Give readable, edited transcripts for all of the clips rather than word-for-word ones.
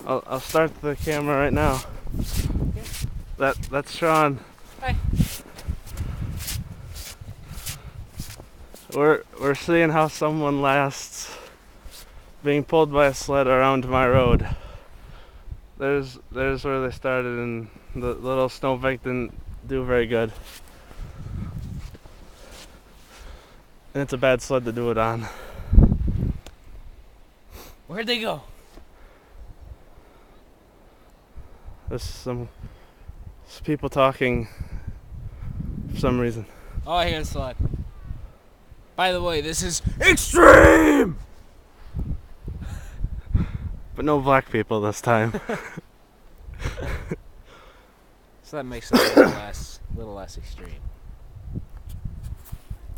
I'll start the camera right now. Okay. That's Shawn. Hi. We're seeing how someone lasts being pulled by a sled around my road. There's where they started, and the little snowbank didn't do very good. And it's a bad sled to do it on. Where'd they go? There's some people talking for some reason. Oh, I hear the sled. By the way, this is extreme! But no black people this time. So that makes it a little less extreme.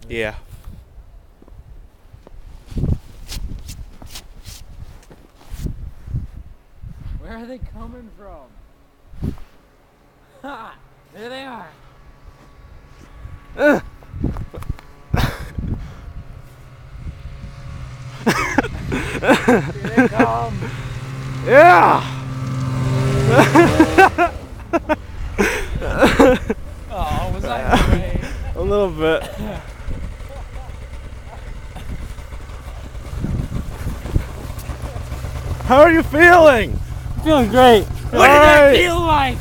Yeah. Where are they coming from? Ha! There they are. Here they come. Yeah! Oh, was I afraid? A little bit. How are you feeling? Feeling great. What did that feel like?